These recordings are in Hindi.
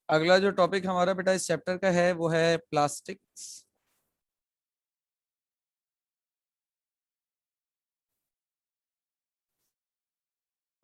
अगला जो टॉपिक हमारा बेटा इस चैप्टर का है वो है प्लास्टिक्स।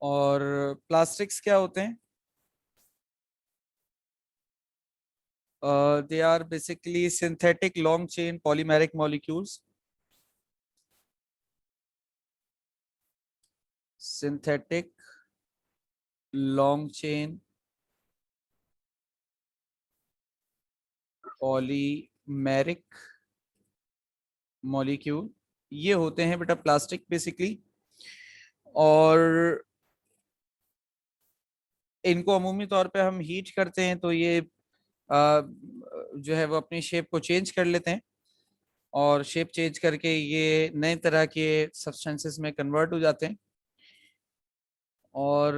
और प्लास्टिक्स क्या होते हैं? They are basically synthetic long chain polymeric molecules. Synthetic long chain polymeric molecule, ये होते हैं बेटा प्लास्टिक बेसिकली। और इनको अमूमी तौर पे हम हीट करते हैं तो ये जो है वो अपनी शेप को चेंज कर लेते हैं, और शेप चेंज करके ये नए तरह के सब्सटेंसेस में कन्वर्ट हो जाते हैं। और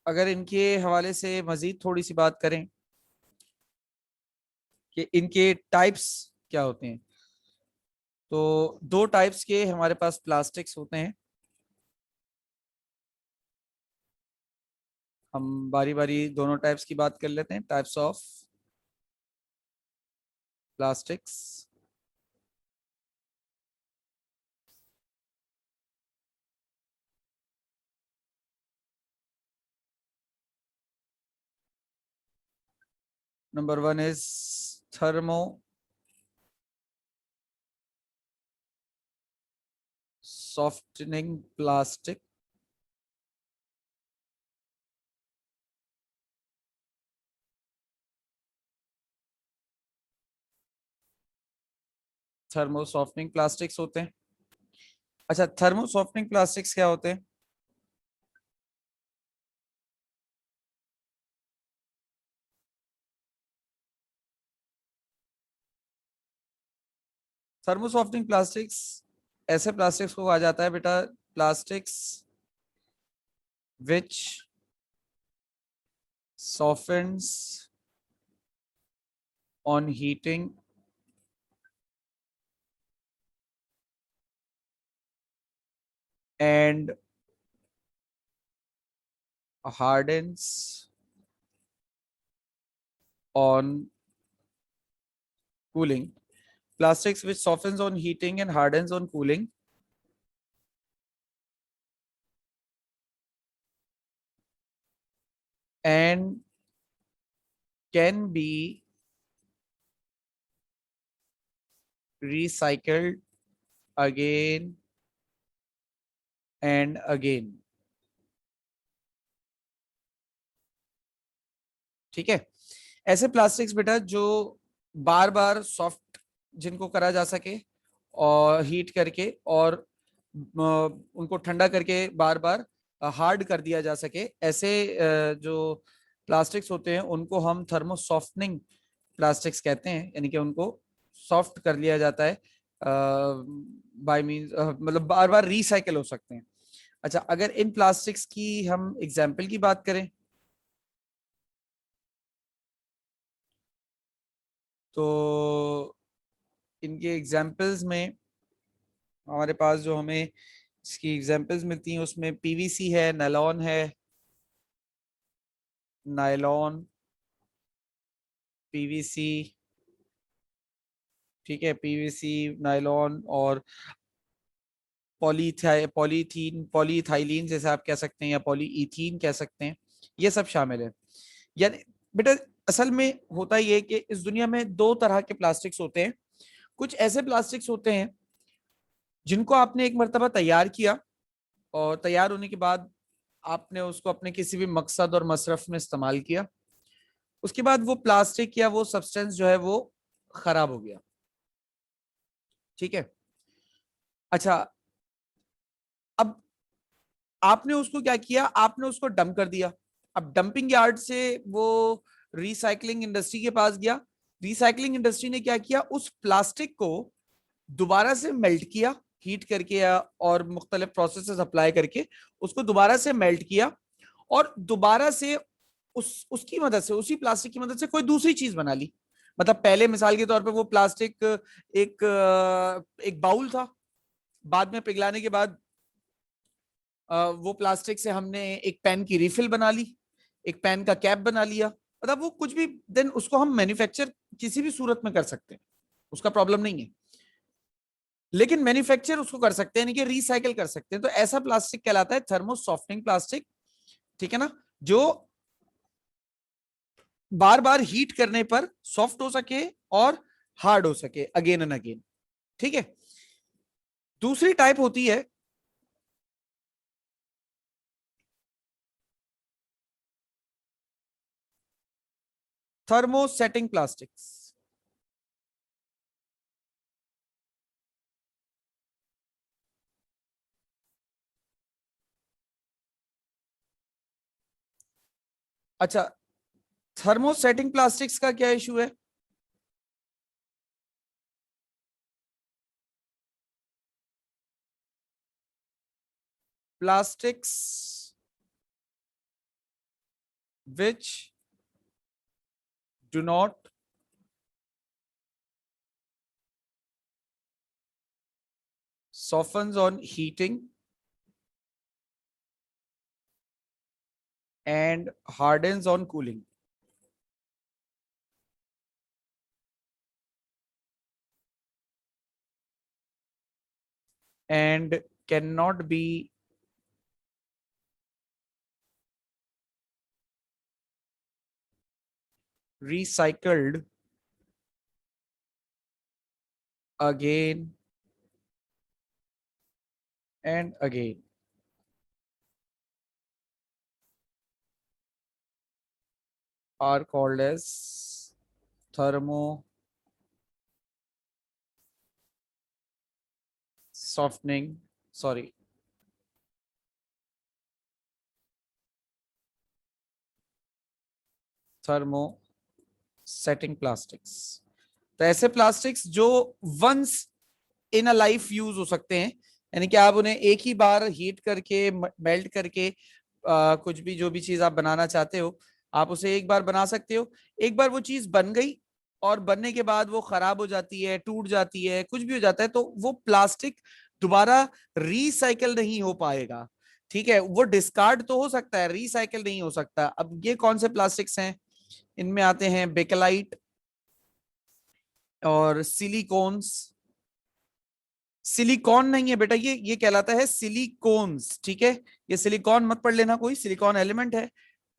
अगर इनके हवाले से मजीद थोड़ी सी बात करें कि इनके टाइप्स क्या होते हैं, तो दो टाइप्स के हमारे पास प्लास्टिक्स होते हैं। हम बारी बारी दोनों टाइप्स की बात कर लेते हैं, types of plastics. Number one is thermo softening plastic. Thermo softening plastics होते हैं। अच्छा, थर्मो सॉफ्टनिंग प्लास्टिक्स क्या होते हैं? थर्मो सॉफ्टनिंग प्लास्टिक्स, ऐसे प्लास्टिक्स को कहा जाता है बेटा plastics which softens on heating and hardens on cooling. Plastics which softens on heating and hardens on cooling and can be recycled again and again. ठीक है, ऐसे प्लास्टिक्स बेटा जो बार बार सॉफ्ट जिनको करा जा सके और हीट करके, और उनको ठंडा करके बार बार हार्ड कर दिया जा सके, ऐसे जो प्लास्टिक्स होते हैं उनको हम थर्मो सॉफ्टनिंग प्लास्टिक्स कहते हैं। यानी कि उनको सॉफ्ट कर लिया जाता है बाय मींस, मतलब बार बार रिसाइकल हो सकते हैं। अच्छा, अगर इन प्लास्टिक्स की हम एग्जाम्पल की बात करें तो इनके एग्जाम्पल्स में हमारे पास जो हमें इसकी एग्जाम्पल्स मिलती हैं उसमें पीवीसी है, नायलॉन है, नायलॉन, पीवीसी। ठीक है, पीवीसी, नायलॉन और पॉलीथीन, पॉलीथाइलीन जैसे आप कह सकते हैं, या पॉलीईथीन कह सकते हैं, ये सब शामिल है। यानी बेटा असल में होता ये है कि इस दुनिया में दो तरह के प्लास्टिक्स होते हैं। कुछ ऐसे प्लास्टिक्स होते हैं जिनको आपने एक मर्तबा तैयार किया, और तैयार होने के बाद आपने उसको अपने किसी भी मकसद और मसरफ में इस्तेमाल किया, उसके बाद वो प्लास्टिक या वो सब्सटेंस जो है वो खराब हो गया। ठीक है, अच्छा, अब आपने उसको क्या किया, आपने उसको डंप कर दिया। अब डंपिंग यार्ड से वो रिसाइकलिंग इंडस्ट्री के पास गया। रिसाइकलिंग इंडस्ट्री ने क्या किया, उस प्लास्टिक को दोबारा से मेल्ट किया, हीट करके या और मुख्तलिफ प्रोसेसेस अप्लाई करके उसको दोबारा से मेल्ट किया, और दोबारा से उसकी मदद से, उसी प्लास्टिक की मदद से कोई दूसरी चीज बना ली। मतलब पहले मिसाल के तौर पे वो प्लास्टिक एक एक बाउल था, बाद में पिघलाने के बाद वो प्लास्टिक से हमने एक पेन की रिफिल बना ली, एक पेन का कैप बना लिया। मतलब वो कुछ भी, देन उसको हम मैन्युफैक्चर किसी भी सूरत में कर सकते हैं, उसका प्रॉब्लम नहीं है, लेकिन मैन्युफैक्चर उसको कर सकते हैं, यानी कि रिसाइकल कर सकते हैं। तो ऐसा प्लास्टिक कहलाता है थर्मो सॉफ्टनिंग प्लास्टिक, ठीक है ना, जो बार बार हीट करने पर सॉफ्ट हो सके और हार्ड हो सके अगेन एंड अगेन, ठीक है। दूसरी टाइप होती है थर्मोसेटिंग प्लास्टिक्स। अच्छा, थर्मोसेटिंग प्लास्टिक्स का क्या इशू है? Plastics which do not softens on heating and hardens on cooling. And cannot be recycled again and again, are called as thermo softening, sorry, thermosetting plastics. तो ऐसे प्लास्टिक्स जो once in a life use हो सकते हैं, यानी कि आप उन्हें एक ही बार हीट करके मेल्ट करके कुछ भी जो भी चीज आप बनाना चाहते हो, आप उसे एक बार बना सकते हो। एक बार वो चीज बन गई और बनने के बाद वो खराब हो जाती है, टूट जाती है, कुछ भी हो जाता है, तो वो प्लास्टिक दोबारा रिसाइकल नहीं हो पाएगा, ठीक है। वो डिस्कार्ड तो हो सकता है, रिसाइकल नहीं हो सकता। अब ये कौन से प्लास्टिक्स हैं? इनमें आते हैं बेकेलाइट और सिलिकॉन्स। सिलिकॉन नहीं है बेटा, ये कहलाता है सिलिकॉन्स, ठीक है। ये सिलिकॉन मत पढ़ लेना, कोई सिलिकॉन एलिमेंट है,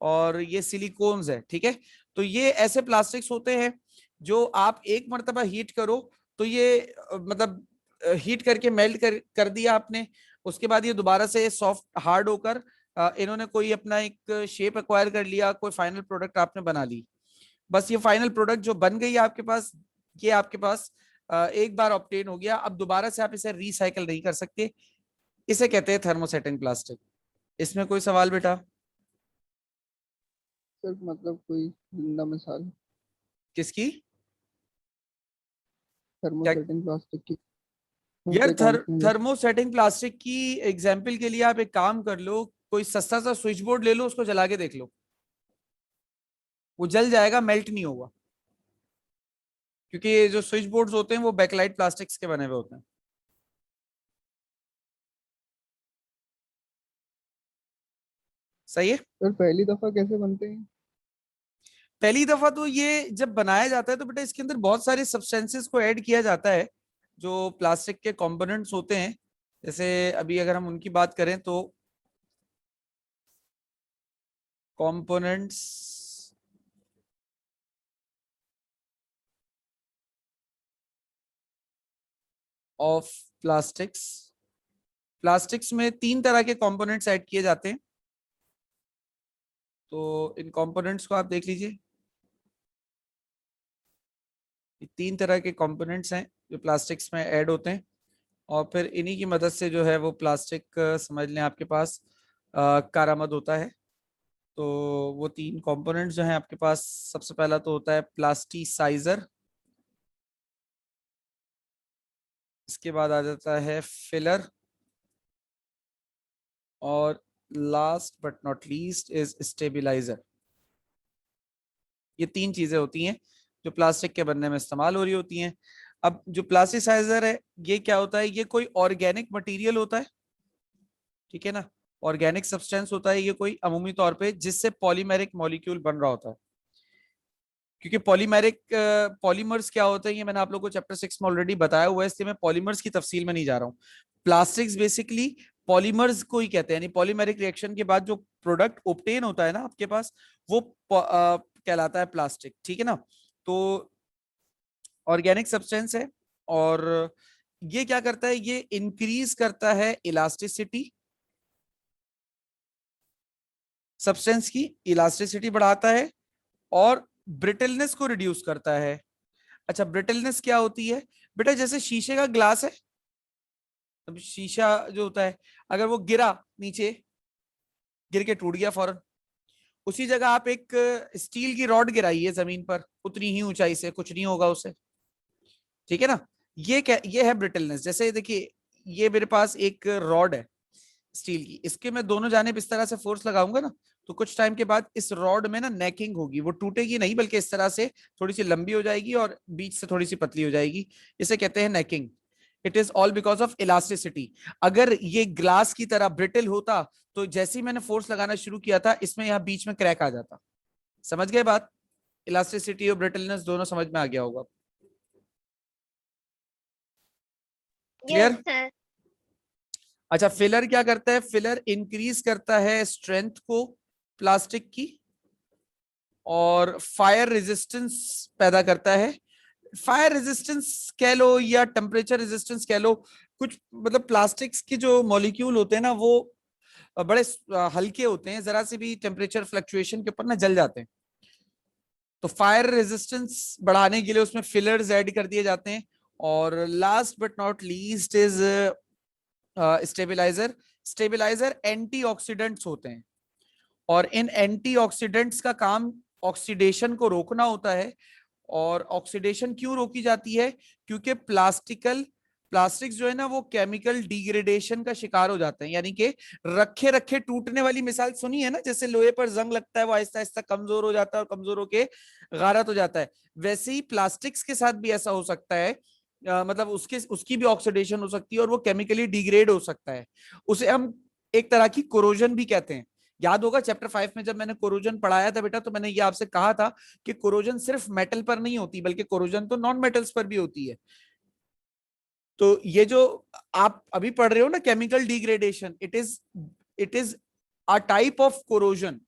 और ये सिलिकॉन्स है, ठीक है। तो ये ऐसे प्लास्टिक्स होते हैं जो आप एक मर्तबा हीट करो तो ये मतलब हीट करके मेल्ट कर दिया आपने, उसके बाद ये दोबारा से सॉफ्ट हार्ड होकर इन्होंने कोई अपना एक शेप एक्वायर कर लिया, कोई फाइनल प्रोडक्ट आपने बना ली। बस ये फाइनल प्रोडक्ट जो बन गई है आपके पास, ये आपके पास एक बार ऑब्टेन हो गया, अब दोबारा से आप इसे रिसाइकल नहीं कर सकते। इसे कहते हैं थर्मोसेटिंग प्लास्टिक। इसमें कोई सवाल बेटा? सर मतलब कोई जिंदा मिसाल किसकी? क्या? थर्मोसेटिंग प्लास्टिक की यार मुझे काम की मुझे। थर्मोसेटिंग प्लास्टिक की एग्जाम्पल के लिए आप एक काम कर लो, कोई सस्ता सा स्विच बोर्ड ले लो, उसको जला के देख लो, वो जल जाएगा, मेल्ट नहीं होगा, क्योंकि ये जो स्विच बोर्ड्स होते हैं वो बैकलाइट प्लास्टिक्स के बने हुए होते हैं। सही है। सर पहली दफा कैसे बनते हैं? पहली दफा तो ये जब बनाया जाता है तो बेटा इसके अंदर बहुत सारे सब्सटेंसेस को ऐड किया जाता है जो प्लास्टिक के कंपोनेंट्स होते हैं। जैसे अभी अगर हम उनकी बात करें तो कंपोनेंट्स ऑफ प्लास्टिक्स, प्लास्टिक्स में तीन तरह के कंपोनेंट्स ऐड किए जाते हैं। तो इन कंपोनेंट्स को आप देख लीजिए, ये तीन तरह के कंपोनेंट्स हैं जो प्लास्टिक्स में ऐड होते हैं, और फिर इन्हीं की मदद से जो है वो प्लास्टिक समझ लें आपके पास कारामद होता है। तो वो तीन कंपोनेंट्स जो हैं आपके पास, सबसे पहला तो होता है प्लास्टिसाइजर, इसके बाद आ जाता है फिलर, और last but not least is stabiliser. ये तीन चीजें होती हैं जो प्लास्टिक के बनने में इस्तेमाल हो रही होती हैं। अब जो प्लास्टिसाइजर है, ये क्या होता है? ये कोई ऑर्गेनिक मटेरियल होता है, ठीक है ना, ऑर्गेनिक सब्सटेंस होता है ये कोई, अमूमी तौर पे जिससे पॉलीमेरिक मॉलिक्यूल बन रहा होता है। क्योंकि पॉलीमेरिक पॉलीमर्स क्या होते हैं ये मैंने आप लोगों को चैप्टर 6 में ऑलरेडी बताया हुआ है, इसलिए मैं पॉलीमर्स की तफसील में नहीं जा रहा हूँ। प्लास्टिक्स बेसिकली पॉलीमर्स को ही कहते हैं, यानी पॉलीमेरिक रिएक्शन के बाद जो प्रोडक्ट ऑब्टेन होता है ना आपके पास, वो कहलाता है प्लास्टिक, ठीक है ना। तो ऑर्गेनिक सब्सटेंस है, और ये क्या करता है, ये इंक्रीज करता है इलास्टिसिटी, सब्सटेंस की इलास्टिसिटी बढ़ाता है, और ब्रिटलनेस को रिड्यूस करता है। अच्छा, ब्रिटलनेस क्या होती है बेटा, जैसे शीशे का ग्लास है, अब शीशा जो होता है अगर वो गिरा नीचे, गिर के टूट गया फौरन, उसी जगह आप एक स्टील की रॉड गिराइए जमीन पर उतनी ही ऊंचाई से, कुछ नहीं होगा उसे, ठीक है ना। ये क्या, ये है ब्रिटलनेस। जैसे देखिए, ये मेरे पास एक रॉड है स्टील की, इसके मैं दोनों जानिब इस तरह से फोर्स लगाऊंगा ना, तो कुछ टाइम के बाद इस रॉड में ना नेकिंग होगी, वो टूटेगी नहीं बल्कि इस तरह से थोड़ी सी लंबी हो जाएगी और बीच से थोड़ी सी पतली हो जाएगी, इसे कहते हैं necking. It is all because of elasticity. अगर ये ग्लास की तरह ब्रिटल होता तो जैसे ही मैंने फोर्स लगाना शुरू किया था, इसमें यहाँ बीच में क्रैक आ जाता। समझ गए बात? इलास्टिसिटी और ब्रिटलनेस दोनों समझ में आ गया होगा। Yes clear? सर। अच्छा, फिलर क्या करता है, फिलर इंक्रीज करता है स्ट्रेंथ को प्लास्टिक की, और फायर रेजिस्टेंस पैदा करता है। फायर रेजिस्टेंस कह लो या टेम्परेचर रेजिस्टेंस कह लो, कुछ मतलब प्लास्टिक्स के जो मॉलिक्यूल होते हैं ना, वो बड़े हल्के होते हैं, जरा से भी टेम्परेचर फ्लक्चुएशन के ऊपर ना जल जाते हैं। तो फायर रेजिस्टेंस बढ़ाने के लिए उसमें फिलर्स ऐड कर दिए जाते हैं। और last but not least is stabiliser. Stabiliser antioxidants होते हैं, और इन एंटीऑक्सीडेंट्स का काम ऑक्सीडेशन को रोकना होता है। और ऑक्सीडेशन क्यों रोकी जाती है? क्योंकि प्लास्टिक्स जो है ना, वो केमिकल डिग्रेडेशन का शिकार हो जाते हैं, यानी कि रखे रखे टूटने वाली मिसाल सुनी है ना, जैसे लोहे पर जंग लगता है, वो आहिस्ता आहिस्ता कमजोर हो जाता है और कमजोर होके गारत हो जाता है। वैसे ही प्लास्टिक्स के साथ भी ऐसा हो सकता है, मतलब उसकी भी ऑक्सीडेशन हो सकती है और वो केमिकली डिग्रेड हो सकता है। उसे हम एक तरह की कोरोजन भी कहते हैं। याद होगा चैप्टर 5 में जब मैंने कोरोजन पढ़ाया था बेटा, तो मैंने ये आपसे कहा था कि कोरोजन सिर्फ मेटल पर नहीं होती, बल्कि कोरोजन तो नॉन मेटल्स पर भी होती है। तो ये जो आप अभी पढ़ रहे हो ना, chemical degradation, it is a type of corrosion.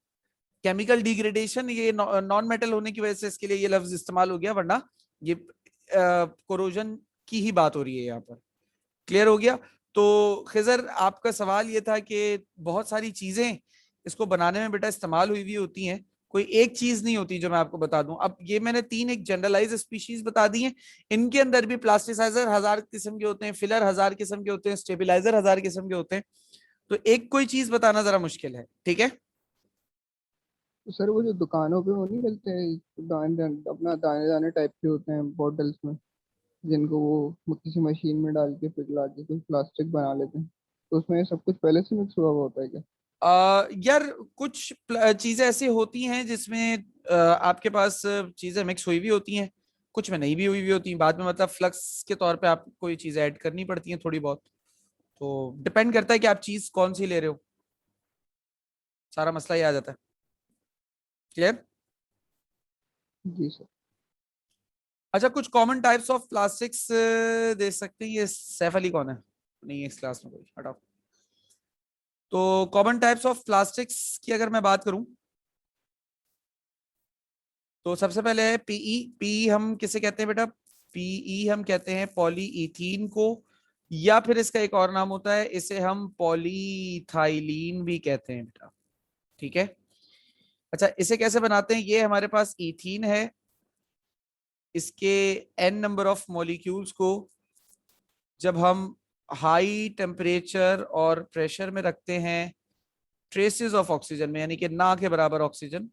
Chemical degradation, ये नॉन मेटल होने की वजह से इसके लिए ये लफ्ज इस्तेमाल हो गया, वरना ये कोरोजन की ही बात हो रही है यहाँ पर। क्लियर हो गया? तो खिजर, आपका सवाल ये था कि बहुत सारी चीजें इसको बनाने में बेटा इस्तेमाल हुई हुई होती हैं, कोई एक चीज नहीं होती जो मैं आपको बता दूं। अब ये मैंने तीन एक जनरलाइज स्पीशीज बता दी हैं, इनके अंदर भी प्लास्टिसाइजर हजार किस्म के होते हैं, फिलर हजार किस्म के होते हैं, स्टेबिलाईजर हजार किस्म के होते हैं। तो एक कोई चीज बताना जरा मुश्किल है, ठीक है। तो सर वो जो दुकानों पे वो नहीं मिलते हैं अपना दाने दाने टाइप के होते हैं बॉटल्स में, जिनको वो किसी मशीन में डाल के पिघला के कुछ प्लास्टिक बना लेते हैं, तो उसमें ये सब कुछ पहले से मिक्स हुआ हुआ होता है क्या? यार कुछ चीजें ऐसी होती हैं जिसमें आपके पास चीजें मिक्स हुई भी होती हैं, कुछ में नहीं भी हुई भी होती हैं, बाद में मतलब फ्लक्स के तौर पे आपको कोई चीजें ऐड करनी पड़ती हैं थोड़ी बहुत। तो डिपेंड करता है कि आप चीज कौन सी ले रहे हो, सारा मसला ही आ जाता है। क्लियर? जी सर। अच्छा, कुछ कॉमन टाइप्स ऑफ प्लास्टिक्स दे सकते हैं। ये सैफ अली कौन है? नहीं है इस क्लास में कोई, हटाओ। तो कॉमन टाइप्स ऑफ प्लास्टिक्स की अगर मैं बात करूं, तो सबसे पहले है पीई। पीई हम किसे कहते हैं बेटा? पीई हम कहते हैं पॉलीइथीन को, या फिर इसका एक और नाम होता है, इसे हम पॉलीथाइलीन भी कहते हैं बेटा, ठीक है। अच्छा, इसे कैसे बनाते हैं? ये हमारे पास इथीन है, इसके एन नंबर ऑफ मॉलिक्यूल्स को जब हम हाई टेम्परेचर और प्रेशर में रखते हैं, ट्रेसेस ऑफ ऑक्सीजन में, यानी कि ना के बराबर ऑक्सीजन,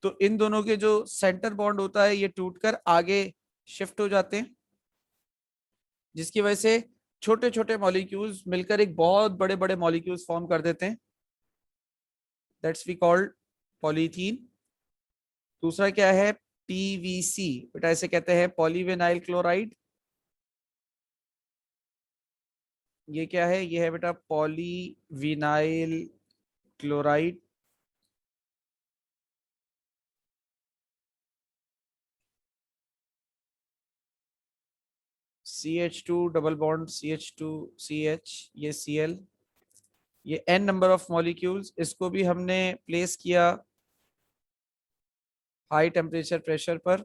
तो इन दोनों के जो सेंटर बॉन्ड होता है ये टूटकर आगे शिफ्ट हो जाते हैं, जिसकी वजह से छोटे छोटे मॉलिक्यूल्स मिलकर एक बहुत बड़े बड़े मॉलिक्यूल्स फॉर्म कर देते हैं। That's we called polythene. दूसरा क्या है? पीवीसी बेटा, इसे कहते हैं पॉलीविनाइल क्लोराइड। ये क्या है? ये है बेटा polyvinyl chloride. CH2 double bond CH2 CH, ये Cl, ये n नंबर ऑफ मॉलिक्यूल्स, इसको भी हमने प्लेस किया हाई टेम्परेचर प्रेशर पर,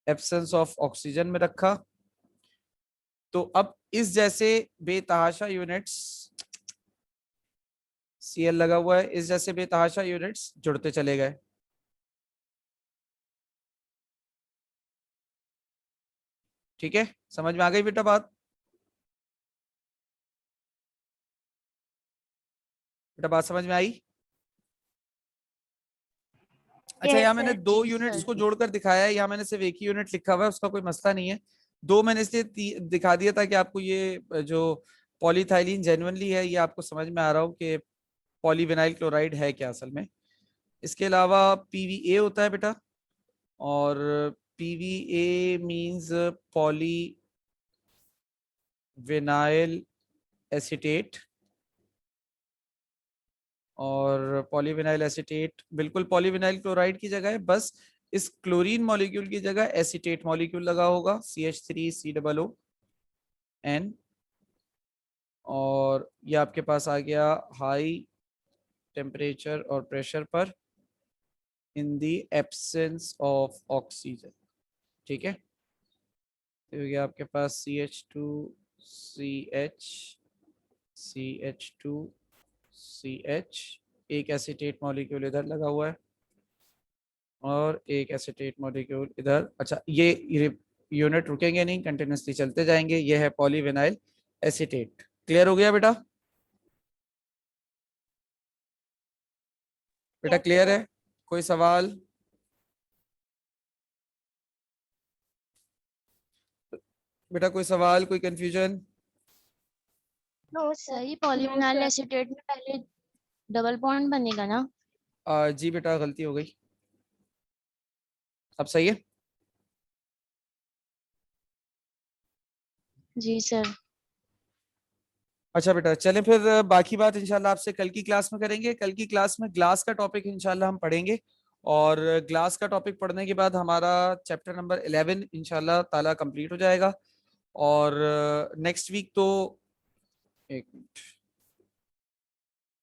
एब्सेंस ऑफ ऑक्सीजन में रखा। तो अब इस जैसे बेतहाशा यूनिट्स, Cl लगा हुआ है, इस जैसे बेतहाशा यूनिट्स जुड़ते चले गए। ठीक है, समझ में आ गई बेटा बात? बेटा बात समझ में आई? अच्छा, यहाँ मैंने दो जी यूनिट्स सर। को जोड़कर दिखाया है, यहाँ मैंने सिर्फ एक ही यूनिट लिखा हुआ है, उसका कोई मसला नहीं है। दो मैंने इसलिए दिखा दिया था कि आपको ये जो पॉलीथाइलिन जेन्युइनली है, ये आपको समझ में आ रहा हो कि पॉलीविनाइल क्लोराइड है क्या असल में। इसके अलावा PVA होता है बेटा, और PVA मींस पॉलीविनाइल एसीटेट, और पॉलीविनाइल एसीटेट बिल्कुल पॉलीविनाइल क्लोराइड की जगह है, बस इस क्लोरीन मॉलिक्यूल की जगह एसीटेट मॉलिक्यूल लगा होगा, CH3COON। और ये आपके पास आ गया हाई टेम्परेचर और प्रेशर पर in the absence of oxygen. ठीक है, तो ये आपके पास CH2CH, CH2CH, एक एसीटेट मॉलिक्यूल इधर लगा हुआ है और एक एसीटेट मॉलिक्यूल इधर। अच्छा, ये यूनिट रुकेंगे नहीं, कंटिन्यूसली चलते जाएंगे। ये है पॉलीविनाइल एसीटेट। क्लियर हो गया बेटा? बेटा क्लियर है? कोई सवाल? बेटा कोई सवाल, कोई कंफ्यूजन? सही, पॉलीविनाइल एसीटेट में पहले डबल बॉन्ड बनेगा ना? जी बेटा, गलती हो गई, अब सही है। जी सर। अच्छा बेटा, चलें फिर बाकी बात इंशाल्लाह आपसे कल की क्लास में करेंगे। कल की क्लास में ग्लास का टॉपिक इंशाल्लाह हम पढ़ेंगे, और ग्लास का टॉपिक पढ़ने के बाद हमारा चैप्टर नंबर 11 इंशाल्लाह ताला कंप्लीट हो जाएगा। और नेक्स्ट वीक तो, एक मिनट,